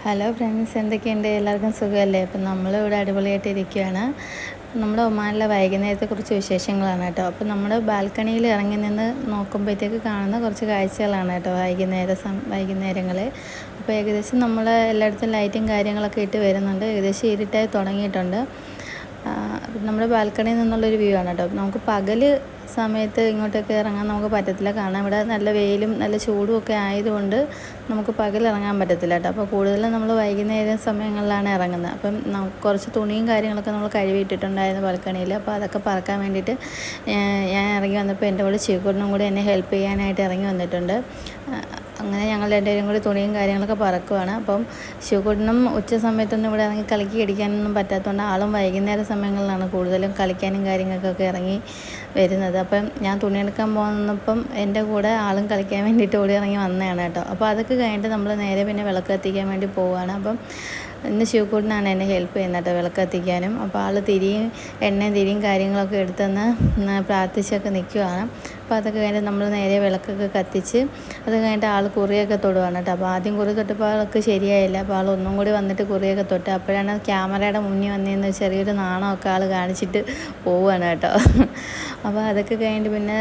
Hello friends, എന്തൊക്കെയുണ്ട്? എല്ലാവർക്കും സുഖമല്ലേ? അപ്പം നമ്മളിവിടെ അടിപൊളിയായിട്ടിരിക്കുകയാണ്. നമ്മുടെ ഒമാനിലെ വൈകുന്നേരത്തെക്കുറിച്ച് വിശേഷങ്ങളാണ് കേട്ടോ. അപ്പോൾ നമ്മുടെ ബാൽക്കണിയിൽ ഇറങ്ങി നിന്ന് നോക്കുമ്പോഴത്തേക്ക് കാണുന്ന കുറച്ച് കാഴ്ചകളാണ് കേട്ടോ വൈകുന്നേരങ്ങളിൽ. അപ്പോൾ ഏകദേശം നമ്മൾ എല്ലായിടത്തും ലൈറ്റും കാര്യങ്ങളൊക്കെ ഇട്ട് വരുന്നുണ്ട്. ഏകദേശം ഇരുട്ടായി തുടങ്ങിയിട്ടുണ്ട്. നമ്മുടെ ബാൽക്കണിയിൽ നിന്നുള്ളൊരു വ്യൂ ആണ് കേട്ടോ. നമുക്ക് പകൽ സമയത്ത് ഇങ്ങോട്ടൊക്കെ ഇറങ്ങാൻ നമുക്ക് പറ്റത്തില്ല, കാരണം ഇവിടെ നല്ല വെയിലും നല്ല ചൂടും ഒക്കെ ആയതുകൊണ്ട് നമുക്ക് പകൽ ഇറങ്ങാൻ പറ്റത്തില്ല കേട്ടോ. അപ്പോൾ കൂടുതലും നമ്മൾ വൈകുന്നേരം സമയങ്ങളിലാണ് ഇറങ്ങുന്നത്. അപ്പം കുറച്ച് തുണിയും കാര്യങ്ങളൊക്കെ നമ്മൾ കഴുകിയിട്ടിട്ടുണ്ടായിരുന്നു ബാൽക്കണിയിൽ. അപ്പോൾ അതൊക്കെ പറക്കാൻ വേണ്ടിയിട്ട് ഞാൻ ഇറങ്ങി വന്നപ്പോൾ എൻ്റെ കൂടെ ചീക്കൂട്ടനും കൂടി എന്നെ ഹെൽപ്പ് ചെയ്യാനായിട്ട് ഇറങ്ങി വന്നിട്ടുണ്ട്. അങ്ങനെ ഞങ്ങൾ രണ്ടുപേരും കൂടി തുണിയും കാര്യങ്ങളൊക്കെ പറക്കുവാണ്. അപ്പം ശിവകുട്ടനും ഉച്ച സമയത്തൊന്നും ഇവിടെ ഇറങ്ങി കളിക്കി അടിക്കാനൊന്നും പറ്റാത്തതുകൊണ്ട് ആളും വൈകുന്നേര സമയങ്ങളിലാണ് കൂടുതലും കളിക്കാനും കാര്യങ്ങൾക്കൊക്കെ ഇറങ്ങി വരുന്നത്. അപ്പം ഞാൻ തുണിയെടുക്കാൻ പോകുന്നപ്പം എൻ്റെ കൂടെ ആളും കളിക്കാൻ വേണ്ടിയിട്ട് ഓടി ഇറങ്ങി വന്നതാണ് കേട്ടോ. അപ്പോൾ അതൊക്കെ കഴിഞ്ഞിട്ട് നമ്മൾ നേരെ പിന്നെ വിളക്ക് കത്തിക്കാൻ വേണ്ടി പോവുകയാണ്. അപ്പം ഇന്ന് ശിവകുട്ടനാണ് എന്നെ ഹെൽപ്പ് ചെയ്യുന്നത് കേട്ടോ വിളക്ക് കത്തിക്കാനും. അപ്പോൾ ആൾ എണ്ണയും തിരിയും കാര്യങ്ങളൊക്കെ എടുത്തെന്ന് പ്രാർത്ഥിച്ചൊക്കെ നിൽക്കുകയാണ്. അപ്പോൾ അതൊക്കെ കഴിഞ്ഞിട്ട് നമ്മൾ നേരെ വിളക്കൊക്കെ കത്തിച്ച് അത് കഴിഞ്ഞിട്ട് ആൾ കുറിയൊക്കെ തൊടുവാണ് കേട്ടോ. അപ്പോൾ ആദ്യം കുറി തൊട്ടപ്പോൾ ആൾക്ക് ശരിയായില്ല. അപ്പോൾ ആൾ ഒന്നും കൂടി വന്നിട്ട് കുറിയൊക്കെ തൊട്ട് അപ്പോഴാണ് ക്യാമറയുടെ മുന്നിൽ വന്നതെന്ന് ചെറിയൊരു നാണമൊക്കെ ആൾ കാണിച്ചിട്ട് പോവുകയാണ് കേട്ടോ. അപ്പോൾ അതൊക്കെ കഴിഞ്ഞിട്ട് പിന്നെ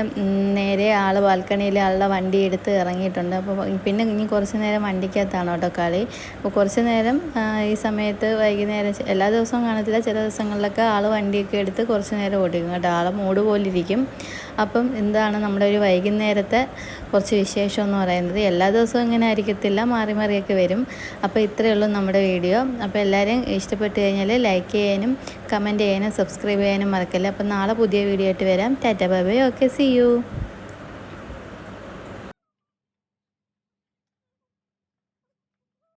നേരെ ആൾ ബാൽക്കണിയിൽ ആളുടെ വണ്ടി എടുത്ത് ഇറങ്ങിയിട്ടുണ്ട്. അപ്പോൾ പിന്നെ ഇനി കുറച്ച് നേരം വണ്ടിക്കകത്താണ് കേട്ടോ കളി. അപ്പോൾ കുറച്ച് നേരം ഈ സമയത്ത് വൈകുന്നേരം എല്ലാ ദിവസവും കാണത്തില്ല, ചില ദിവസങ്ങളിലൊക്കെ ആൾ വണ്ടിയൊക്കെ എടുത്ത് കുറച്ച് നേരം ഓടിക്കും കേട്ടോ. ആളെ മൂഡ് പോലിരിക്കും. അപ്പം എന്താണ് നമ്മുടെ ഒരു വൈകുന്നേരത്തെ കുറച്ച് വിശേഷം എന്ന് പറയുന്നത്. എല്ലാ ദിവസവും ഇങ്ങനെ ആയിരിക്കത്തില്ല, മാറി മാറിയൊക്കെ വരും. അപ്പോൾ ഇത്രയേ ഉള്ളൂ നമ്മുടെ വീഡിയോ. അപ്പോൾ എല്ലാവരും ഇഷ്ടപ്പെട്ട് കഴിഞ്ഞാൽ ലൈക്ക് ചെയ്യാനും കമൻറ്റ് ചെയ്യാനും സബ്സ്ക്രൈബ് ചെയ്യാനും മറക്കല്ല. അപ്പോൾ നാളെ പുതിയ വീഡിയോ ആയിട്ട് വരാം. Tata bye bye. Okay, see U.